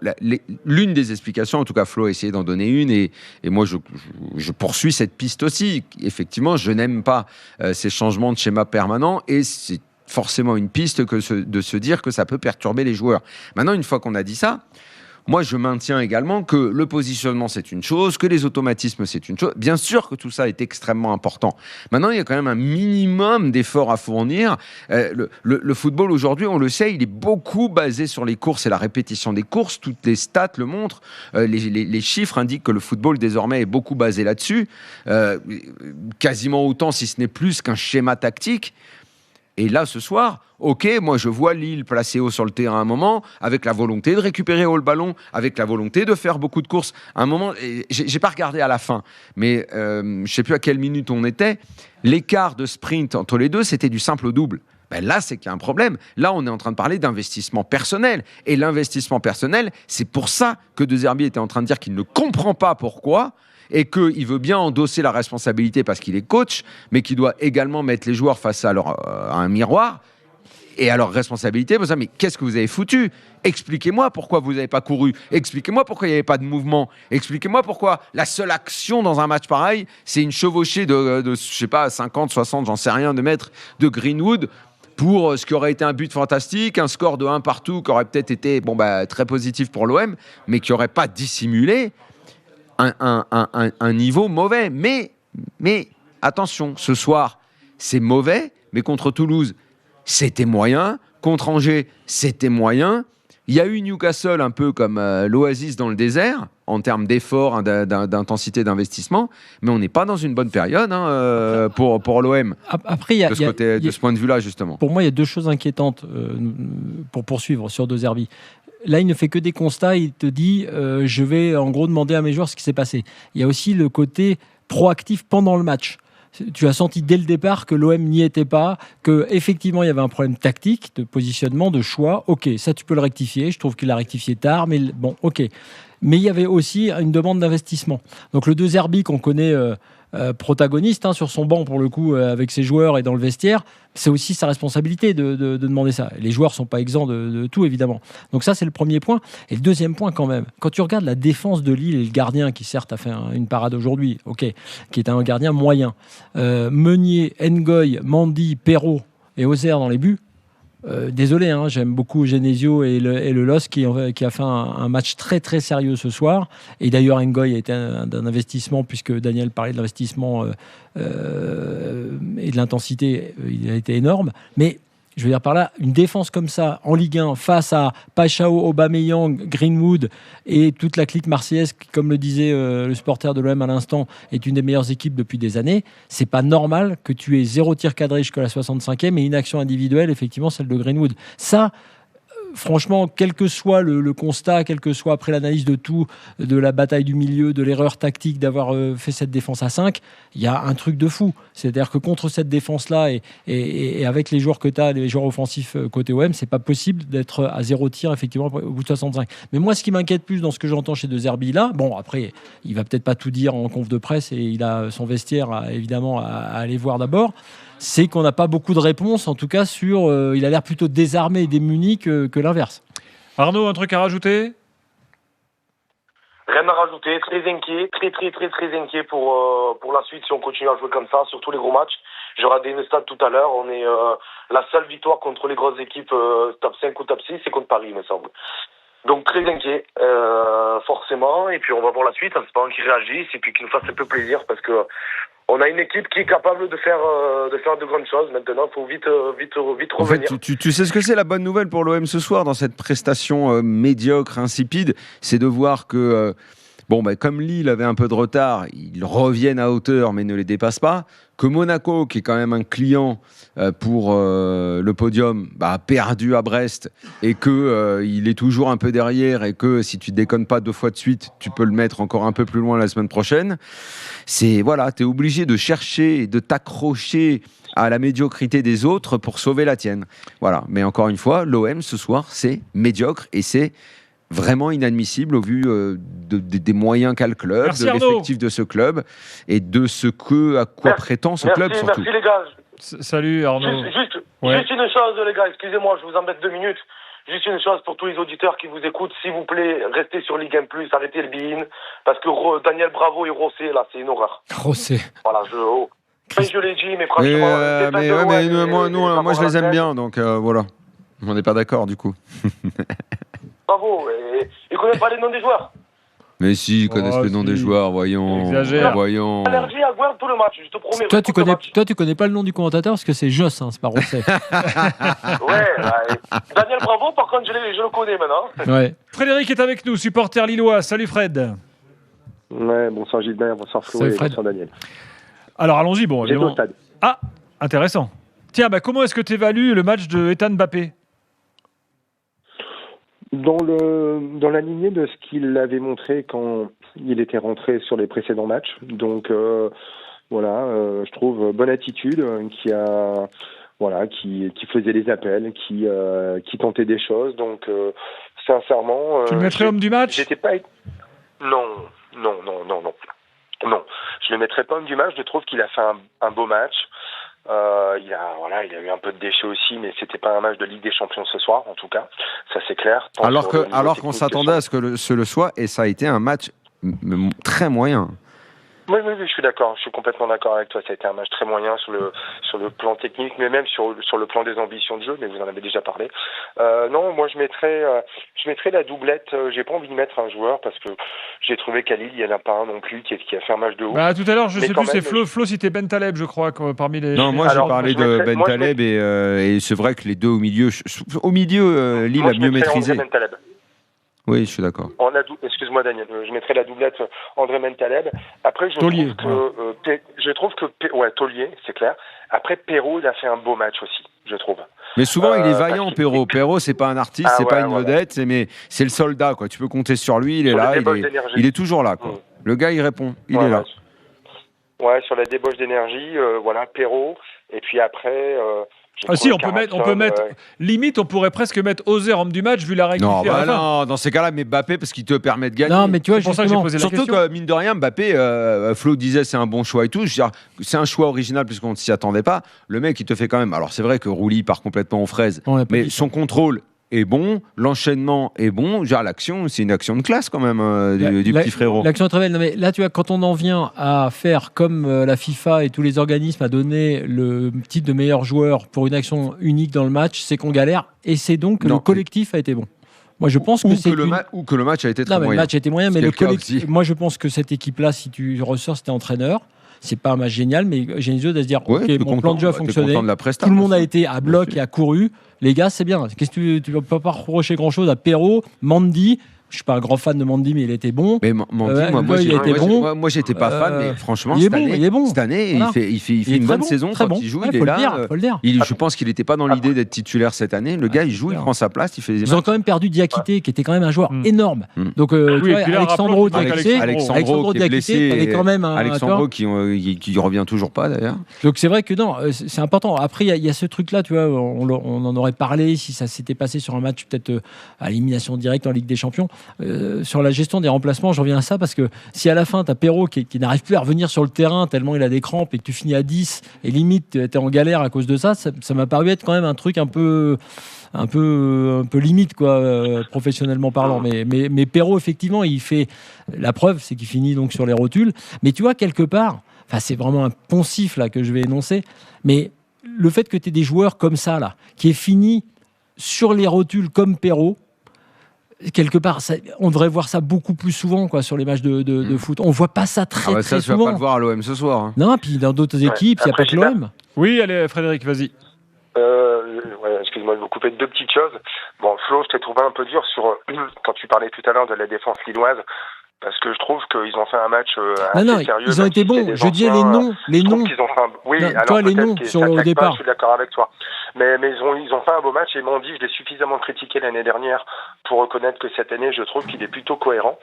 [SPEAKER 1] l'une des explications, en tout cas, Flo a essayé d'en donner une et moi, je poursuis cette piste aussi. Effectivement, je n'aime pas ces changements de schéma permanents et c'est forcément une piste de se dire que ça peut perturber les joueurs. Maintenant, une fois qu'on a dit ça, moi, je maintiens également que le positionnement, c'est une chose, que les automatismes, c'est une chose. Bien sûr que tout ça est extrêmement important. Maintenant, il y a quand même un minimum d'efforts à fournir. Le football, aujourd'hui, on le sait, il est beaucoup basé sur les courses et la répétition des courses. Toutes les stats le montrent. Les chiffres indiquent que le football, désormais, est beaucoup basé là-dessus. Quasiment autant, si ce n'est plus, qu'un schéma tactique. Et là, ce soir, ok, moi je vois Lille placé haut sur le terrain à un moment, avec la volonté de récupérer haut le ballon, avec la volonté de faire beaucoup de courses. À un moment, j'ai pas regardé à la fin, mais je sais plus à quelle minute on était. L'écart de sprint entre les deux, c'était du simple au double. Ben là, c'est qu'il y a un problème. Là, on est en train de parler d'investissement personnel. Et l'investissement personnel, c'est pour ça que De Zerbi était en train de dire qu'il ne comprend pas pourquoi et qu'il veut bien endosser la responsabilité parce qu'il est coach, mais qu'il doit également mettre les joueurs face à un miroir et à leur responsabilité. Pour ça, mais qu'est-ce que vous avez foutu ? Expliquez-moi pourquoi vous n'avez pas couru. Expliquez-moi pourquoi il n'y avait pas de mouvement. Expliquez-moi pourquoi la seule action dans un match pareil, c'est une chevauchée de je sais pas, 50, 60, j'en sais rien, de mètres de Greenwood pour ce qui aurait été un but fantastique, un score de 1 partout qui aurait peut-être été très positif pour l'OM, mais qui n'aurait pas dissimulé un niveau mauvais. Mais attention, ce soir, c'est mauvais, mais contre Toulouse, c'était moyen. Contre Angers, c'était moyen. Il y a eu Newcastle un peu comme l'oasis dans le désert, en termes d'efforts, d'intensité, d'investissement, mais on n'est pas dans une bonne période pour l'OM,
[SPEAKER 2] Après,
[SPEAKER 1] de ce point de vue-là, justement.
[SPEAKER 2] Pour moi, il y a deux choses inquiétantes pour poursuivre sur De Zerbi. Là, il ne fait que des constats. Il te dit je vais en gros demander à mes joueurs ce qui s'est passé. Il y a aussi le côté proactif pendant le match. Tu as senti dès le départ que l'OM n'y était pas, qu'effectivement il y avait un problème tactique, de positionnement, de choix. Ok, ça tu peux le rectifier. Je trouve qu'il a rectifié tard, mais bon, ok. Mais il y avait aussi une demande d'investissement. Donc le De Zerbi qu'on connaît protagoniste sur son banc pour le coup avec ses joueurs et dans le vestiaire, c'est aussi sa responsabilité de demander ça. Les joueurs sont pas exempts de tout évidemment. Donc ça c'est le premier point. Et le deuxième point quand même, quand tu regardes la défense de Lille et le gardien qui certes a fait une parade aujourd'hui, ok, qui est un gardien moyen, Meunier, Ngoy, Mandy, Perrault et Auxerre dans les buts. Désolé, j'aime beaucoup Genesio et le LOS qui a fait un match très très sérieux ce soir. Et d'ailleurs, Ngoy a été d'un investissement, puisque Daniel parlait de l'investissement et de l'intensité, il a été énorme. Mais je veux dire par là, une défense comme ça en Ligue 1 face à Pachao, Aubameyang, Greenwood et toute la clique marseillaise qui, comme le disait le supporter de l'OM à l'instant, est une des meilleures équipes depuis des années. C'est pas normal que tu aies 0 tir cadré jusqu'à la 65e et une action individuelle, effectivement celle de Greenwood. Ça, franchement, quel que soit le constat, quel que soit après l'analyse de tout, de la bataille du milieu, de l'erreur tactique d'avoir fait cette défense à 5, il y a un truc de fou. C'est-à-dire que contre cette défense-là et avec les joueurs que tu as, les joueurs offensifs côté OM, c'est pas possible d'être à 0 tir effectivement au bout de 65. Mais moi, ce qui m'inquiète plus dans ce que j'entends chez De Zerbi là, bon après, il va peut-être pas tout dire en conf de presse et il a son vestiaire évidemment à aller voir d'abord, c'est qu'on n'a pas beaucoup de réponses, en tout cas sur... il a l'air plutôt désarmé et démuni que l'inverse.
[SPEAKER 3] Arnaud, un truc à rajouter ?
[SPEAKER 4] Rien à rajouter, très inquiet, très inquiet pour la suite si on continue à jouer comme ça sur tous les gros matchs. J'ai regardé une stat tout à l'heure, on est la seule victoire contre les grosses équipes top 5 ou top 6, c'est contre Paris, il me semble. Donc très inquiet, forcément, et puis on va voir la suite, en espérant qu'ils réagissent et puis qu'ils nous fassent un peu plaisir parce que on a une équipe qui est capable de faire de grandes choses. Maintenant, il faut vite revenir.
[SPEAKER 1] En fait, tu sais ce que c'est la bonne nouvelle pour l'OM ce soir dans cette prestation médiocre, insipide, c'est de voir que comme Lille avait un peu de retard, ils reviennent à hauteur mais ne les dépassent pas. Que Monaco, qui est quand même un client pour le podium, a perdu à Brest et qu'il est toujours un peu derrière et que si tu déconnes pas 2 fois de suite, tu peux le mettre encore un peu plus loin la semaine prochaine. C'est t'es obligé de chercher et de t'accrocher à la médiocrité des autres pour sauver la tienne. Voilà. Mais encore une fois, l'OM ce soir, c'est médiocre et c'est vraiment inadmissible au vu des moyens qu'a le club,
[SPEAKER 3] merci
[SPEAKER 1] de
[SPEAKER 3] Arnaud.
[SPEAKER 1] l'effectif de ce club et de à quoi prétend ce club surtout.
[SPEAKER 4] Merci les gars.
[SPEAKER 3] Salut Arnaud.
[SPEAKER 4] Juste une chose les gars, excusez-moi, je vous embête 2 minutes. Juste une chose pour tous les auditeurs qui vous écoutent, s'il vous plaît, restez sur Ligue 1+, arrêtez le be-in, parce que Daniel Bravo et Rossé, là, c'est une horreur.
[SPEAKER 2] Rossé.
[SPEAKER 4] Voilà, je l'ai dit, mais franchement...
[SPEAKER 1] Moi je les aime bien, donc voilà. On n'est pas d'accord du coup.
[SPEAKER 4] Bravo, ils connaissent pas les noms des joueurs.
[SPEAKER 1] Mais si, ils connaissent le nom des joueurs, voyons. Voyons.
[SPEAKER 4] Allergie à voir tout le match, je te promets.
[SPEAKER 2] Toi, tu connais pas le nom du commentateur parce que c'est Joss, c'est pas Rossé.
[SPEAKER 4] Daniel Bravo, par contre, je le connais maintenant.
[SPEAKER 2] Ouais.
[SPEAKER 3] Frédéric est avec nous, supporter lillois. Salut Fred.
[SPEAKER 9] Ouais, bonsoir Gilbert, bonsoir Flo et bonsoir Daniel.
[SPEAKER 3] Alors allons-y, bon.
[SPEAKER 9] J'étais au stade.
[SPEAKER 3] Ah, intéressant. Tiens, comment est-ce que tu évalues le match de Ethan Mbappé ?
[SPEAKER 9] Dans la lignée de ce qu'il avait montré quand il était rentré sur les précédents matchs. Donc je trouve bonne attitude, qui a voilà, qui faisait les appels, qui tentait des choses. Donc, sincèrement,
[SPEAKER 3] tu le mettrais homme du match?
[SPEAKER 9] J'étais pas. Non. Je le mettrais pas homme du match. Je trouve qu'il a fait un beau match. Il a eu un peu de déchets aussi, mais c'était pas un match de Ligue des Champions ce soir, en tout cas. Ça, c'est clair.
[SPEAKER 1] Alors qu'on s'attendait à ce que ce le soit, et ça a été un match très moyen.
[SPEAKER 9] Oui, je suis d'accord. Je suis complètement d'accord avec toi. Ça a été un match très moyen sur le plan technique, mais même sur le plan des ambitions de jeu. Mais vous en avez déjà parlé. Non, moi je mettrais la doublette. J'ai pas envie de mettre un joueur parce que j'ai trouvé qu'à Lille il y en a pas un non plus qui a fait un match de haut.
[SPEAKER 3] Bah, tout à l'heure, je sais plus, c'est Flo citait Ben Taleb, je crois, parmi les.
[SPEAKER 1] Non, moi j'ai parlé de Ben Taleb et c'est vrai que les deux au milieu, Lille a mieux maîtrisé.
[SPEAKER 9] Ben Taleb.
[SPEAKER 1] Oui, je suis d'accord.
[SPEAKER 9] Excuse-moi Daniel, je mettrai la doublette André Mentaleb. Après, je trouve que Taulier, c'est clair. Après, Perrault, il a fait un beau match aussi, je trouve.
[SPEAKER 1] Mais souvent, il est vaillant, Perrault. Perrault, c'est pas un artiste, c'est pas une vedette, mais c'est le soldat, quoi. Tu peux compter sur lui, il est là, il est toujours là, quoi. Le gars, il répond, il est là.
[SPEAKER 9] Ouais, sur la débauche d'énergie, Perrault. Et puis après.
[SPEAKER 3] On peut mettre. Limite, on pourrait presque mettre Ozer homme du match vu la règle.
[SPEAKER 1] Non, dans ces cas-là, mais Mbappé parce qu'il te permet de gagner.
[SPEAKER 2] Non, mais tu vois,
[SPEAKER 3] c'est pour ça que j'ai posé la question.
[SPEAKER 1] Surtout que mine de rien, Mbappé, Flo disait c'est un bon choix et tout. Je veux dire, c'est un choix original puisqu'on ne s'y attendait pas. Le mec, il te fait quand même. Alors c'est vrai que Rouli part complètement aux fraises, mais son contrôle est bon, l'enchaînement est bon. Genre l'action, c'est une action de classe quand même du petit frérot.
[SPEAKER 2] L'action est très belle. Non, mais là, tu vois, quand on en vient à faire comme la FIFA et tous les organismes à donner le titre de meilleur joueur pour une action unique dans le match, c'est qu'on galère. Et c'est donc que le collectif a été bon. Moi, je pense
[SPEAKER 1] que le match a été très moyen.
[SPEAKER 2] Le match a été moyen, mais le collectif. Moi, je pense que cette équipe-là, si tu ressors, c'était entraîneur. C'est pas un match génial, mais Genesio doit se dire ok, mon plan de jeu a fonctionné. Tout le monde a été à bloc et a couru. Les gars, c'est bien. Qu'est-ce que tu peux pas reprocher grand-chose à Perrault, Mandy. Je suis pas un grand fan de Mandy, mais il était bon.
[SPEAKER 1] Mais moi, j'étais pas fan, mais franchement, cette année, voilà. il fait une bonne saison quand il joue. Il est là. Je pense qu'il n'était pas dans l'idée d'être titulaire cette année. Le gars, il joue, il prend sa place, il fait des matchs.
[SPEAKER 2] Ils ont quand même perdu Diakité, qui était quand même un joueur énorme. Donc, Alexandro Diakité, avait quand même un.
[SPEAKER 1] Alexandro qui revient toujours pas d'ailleurs.
[SPEAKER 2] Donc c'est vrai que non, c'est important. Après, il y a ce truc-là, tu vois, on en aurait parlé si ça s'était passé sur un match peut-être à élimination directe en Ligue des Champions. Sur la gestion des remplacements, je reviens à ça parce que si à la fin tu as Perrault qui n'arrive plus à revenir sur le terrain tellement il a des crampes et que tu finis à 10 et limite tu es en galère à cause de ça m'a paru être quand même un truc un peu limite quoi, professionnellement parlant. Mais Perrault effectivement il fait la preuve, c'est qu'il finit donc sur les rotules. Mais tu vois quelque part, c'est vraiment un poncif là que je vais énoncer, mais le fait que tu aies des joueurs comme ça là qui est fini sur les rotules comme Perrault, quelque part, on devrait voir ça beaucoup plus souvent quoi, sur les matchs de foot. On voit pas ça très souvent.
[SPEAKER 1] Tu vas pas le voir à l'OM ce soir. Hein.
[SPEAKER 2] Non, puis dans d'autres équipes, il n'y a pas que l'OM.
[SPEAKER 3] Oui, allez, Frédéric, vas-y.
[SPEAKER 9] Excuse-moi de vous couper deux petites choses. Bon, Flo, je t'ai trouvé un peu dur quand tu parlais tout à l'heure de la défense lilloise. Parce que je trouve qu'ils ont fait un match assez sérieux.
[SPEAKER 2] Ils ont été bons. Je dis les noms.
[SPEAKER 9] Toi,
[SPEAKER 2] les noms sur le départ.
[SPEAKER 9] Je suis d'accord avec toi. Mais ils ont fait un beau match et Mandy, je l'ai suffisamment critiqué l'année dernière pour reconnaître que cette année, je trouve qu'il est plutôt cohérent.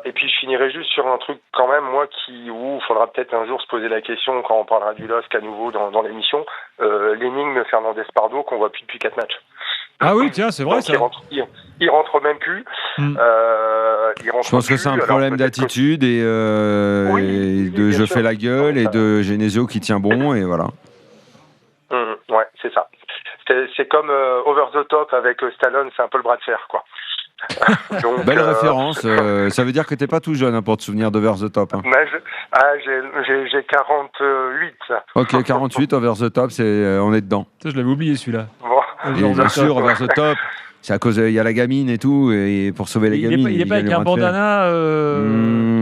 [SPEAKER 9] Et puis je finirai juste sur un truc quand même, moi, où il faudra peut-être un jour se poser la question quand on parlera du LOSC à nouveau dans l'émission, l'énigme Fernandez Pardo qu'on voit plus depuis 4 matchs.
[SPEAKER 3] Ah oui, tiens, c'est vrai.
[SPEAKER 9] Donc, ça. Il rentre même plus.
[SPEAKER 1] Je pense que c'est un problème d'attitude et de je fais la gueule et de Genesio qui tient bon et voilà.
[SPEAKER 9] Ouais, c'est ça. C'est comme Over the Top avec Stallone, c'est un peu le bras de fer, quoi.
[SPEAKER 1] Donc, belle référence. Ça veut dire que t'es pas tout jeune pour te souvenir d'Over the Top. Hein.
[SPEAKER 9] J'ai 48.
[SPEAKER 1] Ok, 48, Over the Top, on est dedans.
[SPEAKER 3] Je l'avais oublié celui-là.
[SPEAKER 1] Bon. Bien sûr, Over the Top. C'est à cause il y a la gamine et tout, et pour sauver les gamines.
[SPEAKER 3] Il est pas avec un bandana.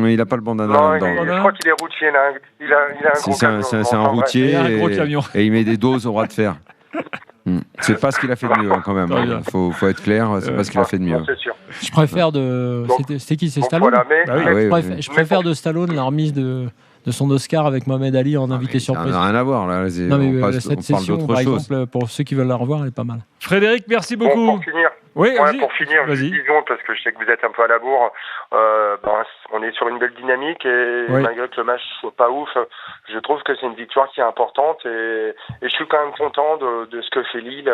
[SPEAKER 1] Il n'a pas le bandana.
[SPEAKER 9] Non, je crois qu'il est routier. Il a un gros camion.
[SPEAKER 1] C'est un routier.
[SPEAKER 3] Il a un gros camion.
[SPEAKER 1] Et il met des doses au bras de fer. C'est pas ce qu'il a fait de mieux quand même. Faut être clair, c'est pas ce qu'il a fait de mieux.
[SPEAKER 9] C'est sûr.
[SPEAKER 2] Je préfère C'était qui? C'est Stallone. Je préfère de Stallone la remise de son Oscar avec Mohamed Ali en invité surprise.
[SPEAKER 1] Ça n'a rien à voir là.
[SPEAKER 2] Cette session, par exemple, pour ceux qui veulent la revoir, elle est pas mal.
[SPEAKER 3] Frédéric, merci beaucoup.
[SPEAKER 9] Pour finir.
[SPEAKER 3] Oui,
[SPEAKER 9] pour finir, disons, parce que je sais que vous êtes un peu à la bourre, on est sur une belle dynamique et malgré que le match soit pas ouf, je trouve que c'est une victoire qui est importante et je suis quand même content de ce que fait Lille.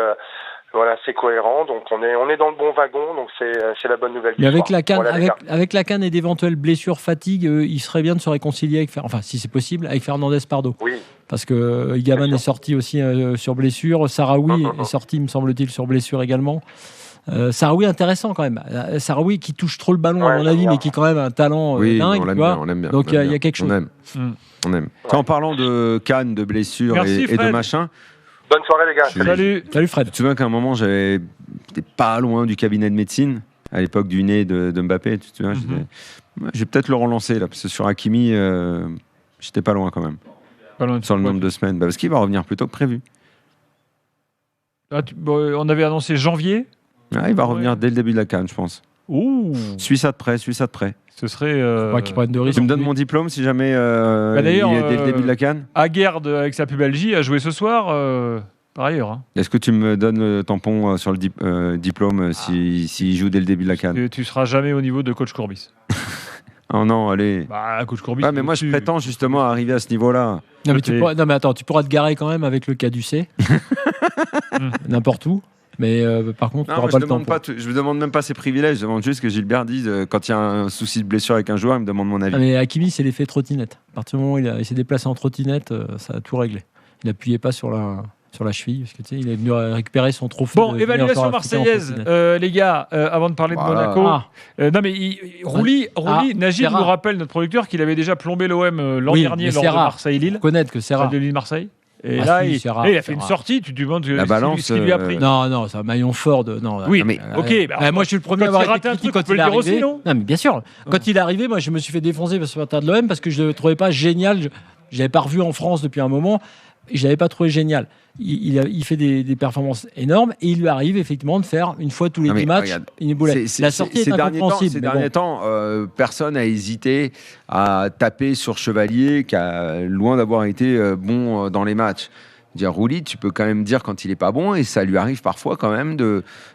[SPEAKER 9] Voilà, c'est cohérent, donc on est dans le bon wagon, donc c'est la bonne nouvelle.
[SPEAKER 2] Mais avec la CAN, avec la CAN et d'éventuelles blessures, fatigue, il serait bien de se réconcilier avec, enfin si c'est possible, avec Fernandez Pardo.
[SPEAKER 9] Oui.
[SPEAKER 2] Parce que Igaman est sorti aussi sur blessure, Sahraoui est sorti, me semble-t-il, sur blessure également. Sahraoui intéressant quand même. Sahraoui qui touche trop le ballon à mon avis, mais qui est quand même un talent dingue.
[SPEAKER 1] On aime bien.
[SPEAKER 2] Donc il y a quelque chose.
[SPEAKER 1] On aime. En parlant de CAN, de blessures et de machin.
[SPEAKER 9] Bonne soirée les gars.
[SPEAKER 2] Salut Fred.
[SPEAKER 1] Tu te souviens qu'à un moment j'étais pas loin du cabinet de médecine à l'époque du nez de Mbappé. Tu te souviens, je vais peut-être le relancer là parce que sur Hakimi j'étais pas loin quand même. Pas loin sur le nombre de semaines, parce qu'il va revenir plus tôt que prévu.
[SPEAKER 3] On avait annoncé janvier.
[SPEAKER 1] Il va revenir dès le début de la CAN, je pense.
[SPEAKER 3] Ouh.
[SPEAKER 1] Suis ça de près.
[SPEAKER 3] Ce serait.
[SPEAKER 2] Qu'ils prennent de risques.
[SPEAKER 1] Tu me donnes mon diplôme si jamais il est dès le début de la CAN.
[SPEAKER 3] Aguerd avec sa pubalgie a joué ce soir. Par ailleurs. Hein.
[SPEAKER 1] Est-ce que tu me donnes le tampon sur le diplôme s'il joue dès le début de la CAN?
[SPEAKER 3] Tu seras jamais au niveau de coach Courbis.
[SPEAKER 1] Oh non, allez.
[SPEAKER 3] Coach Courbis.
[SPEAKER 1] Mais moi je prétends justement à arriver à ce niveau-là.
[SPEAKER 2] Non mais attends, tu pourras te garer quand même avec le caducé. N'importe où. Mais par contre, tu n'auras pas le temps.
[SPEAKER 1] Je ne demande même pas ses privilèges, je demande juste que Gilbert dise quand il y a un souci de blessure avec un joueur, il me demande mon avis.
[SPEAKER 2] Mais Hakimi, c'est l'effet trottinette. À partir du moment où il s'est déplacé en trottinette, ça a tout réglé. Il n'appuyait pas sur la cheville, parce que tu sais, il est venu récupérer son trophée.
[SPEAKER 3] Bon, évaluation marseillaise, les gars, avant de parler de Monaco. Non, mais Rouli, Najib nous rappelle, notre producteur, qu'il avait déjà plombé l'OM l'an dernier lors de Marseille-Lille.
[SPEAKER 2] Connaître que c'est rare.
[SPEAKER 3] De Lille-Marseille. Et là, il a fait une sortie, tu te demandes ce qu'il lui a pris.
[SPEAKER 2] Non, c'est un maillon fort de. Non,
[SPEAKER 3] oui, mais ok.
[SPEAKER 2] Moi, je suis le premier à avoir été critique quand il est arrivé. Non, mais bien sûr. Quand il est arrivé, moi, je me suis fait défoncer par ce supporter de l'OM parce que je ne le trouvais pas génial. Je ne l'avais pas revu en France depuis un moment. Je ne l'avais pas trouvé génial. Il fait des performances énormes et il lui arrive effectivement de faire une fois tous les 10 matchs une boulette. La sortie est incompréhensible.
[SPEAKER 1] Ces derniers temps, personne n'a hésité à taper sur Chevalier qui a loin d'avoir été bon dans les matchs. Rouli, tu peux quand même dire quand il est pas bon et ça lui arrive parfois quand même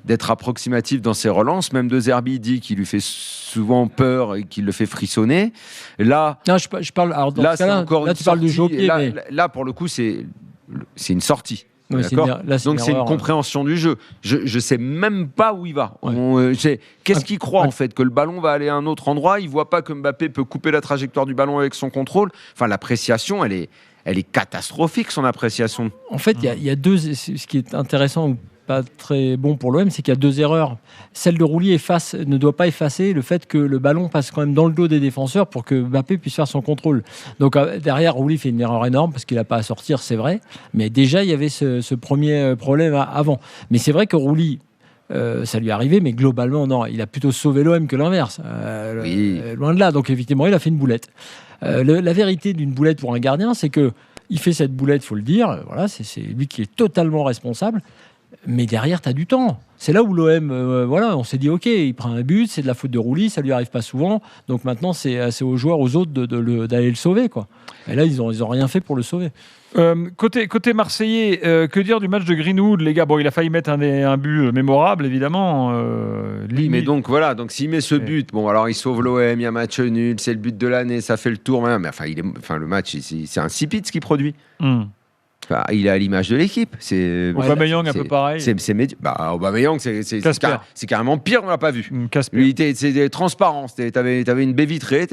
[SPEAKER 1] d'être approximatif dans ses relances. Même De Zerbi dit qu'il lui fait souvent peur et qu'il le fait frissonner. Là,
[SPEAKER 2] non, je parle. Alors dans
[SPEAKER 1] là,
[SPEAKER 2] ce cas-là,
[SPEAKER 1] là
[SPEAKER 2] tu parles du jeu au pied.
[SPEAKER 1] Là, pour le coup, c'est une sortie.
[SPEAKER 2] Oui,
[SPEAKER 1] donc c'est une compréhension du jeu. Je sais même pas où il va. Qu'est-ce qu'il croit en fait, que le ballon va aller à un autre endroit? Il voit pas que Mbappé peut couper la trajectoire du ballon avec son contrôle. Enfin, l'appréciation, elle est catastrophique, son appréciation.
[SPEAKER 2] En fait, il y a deux. Ce qui est intéressant ou pas très bon pour l'OM, c'est qu'il y a deux erreurs. Celle de Rouli ne doit pas effacer le fait que le ballon passe quand même dans le dos des défenseurs pour que Mbappé puisse faire son contrôle. Donc derrière, Rouli fait une erreur énorme parce qu'il n'a pas à sortir, c'est vrai. Mais déjà, il y avait ce premier problème avant. Mais c'est vrai que Rouli, ça lui est arrivé, mais globalement, non. Il a plutôt sauvé l'OM que l'inverse. Loin de là. Donc effectivement, il a fait une boulette. La vérité d'une boulette pour un gardien, c'est que il fait cette boulette, il faut le dire. Voilà, c'est lui qui est totalement responsable. Mais derrière, tu as du temps. C'est là où l'OM, on s'est dit, OK, il prend un but, c'est de la faute de Rouli, ça lui arrive pas souvent. Donc maintenant, c'est aux joueurs, aux autres d'aller le sauver, quoi. Et là, ils ont rien fait pour le sauver.
[SPEAKER 3] Côté marseillais, que dire du match de Greenwood, les gars? Bon, il a failli mettre un but mémorable, évidemment.
[SPEAKER 1] Mais donc voilà, donc s'il met ce but, bon, alors il sauve l'OM, il y a match nul, c'est le but de l'année, ça fait le tour. Mais le match, c'est insipide ce qu'il produit. Il est à l'image de l'équipe.
[SPEAKER 3] Aubameyang un peu pareil.
[SPEAKER 1] Aubameyang, c'est carrément pire, on l'a pas vu. Lui, c'est transparent. T'avais une baie vitrée,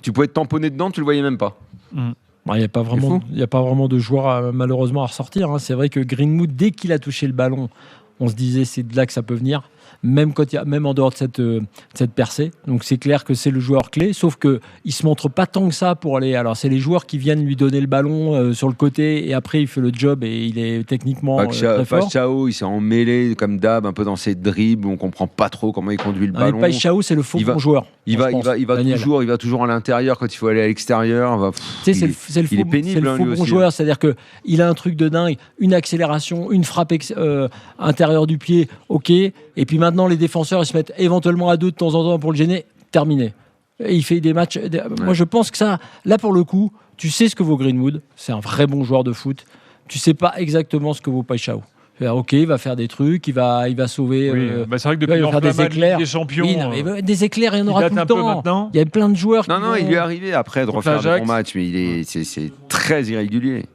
[SPEAKER 1] tu pouvais te tamponner dedans, tu le voyais même pas.
[SPEAKER 2] Il n'y a pas vraiment de joueur malheureusement à ressortir. C'est vrai que Greenwood, dès qu'il a touché le ballon, on se disait c'est de là que ça peut venir. Même en dehors de cette percée. Donc c'est clair que c'est le joueur clé, sauf qu'il ne se montre pas tant que ça pour aller. Alors c'est les joueurs qui viennent lui donner le ballon sur le côté et après il fait le job et il est techniquement très fort.
[SPEAKER 1] Pachao, il s'est emmêlé comme d'hab, un peu dans ses dribbles, on ne comprend pas trop comment il conduit le ballon.
[SPEAKER 2] Pachao, c'est le faux bon joueur.
[SPEAKER 1] Il va toujours à l'intérieur quand il faut aller à l'extérieur.
[SPEAKER 2] Il est pénible. C'est le faux bon joueur, c'est-à-dire qu'il a un truc de dingue, une accélération, une frappe intérieure du pied, ok. Et puis maintenant, les défenseurs, ils se mettent éventuellement à deux de temps en temps pour le gêner. Terminé. Et il fait des matchs. Moi, je pense que ça, là, pour le coup, tu sais ce que vaut Greenwood. C'est un vrai bon joueur de foot. Tu sais pas exactement ce que vaut Pachao. Ok, il va faire des trucs, il va sauver.
[SPEAKER 3] Oui, c'est vrai que depuis
[SPEAKER 2] il va faire des éclairs.
[SPEAKER 3] Des champions,
[SPEAKER 2] Oui, non, mais des éclairs, il y en aura tout le temps. Il y a plein de joueurs.
[SPEAKER 1] Non, il lui est arrivé après de refaire de bons matchs, mais c'est très irrégulier.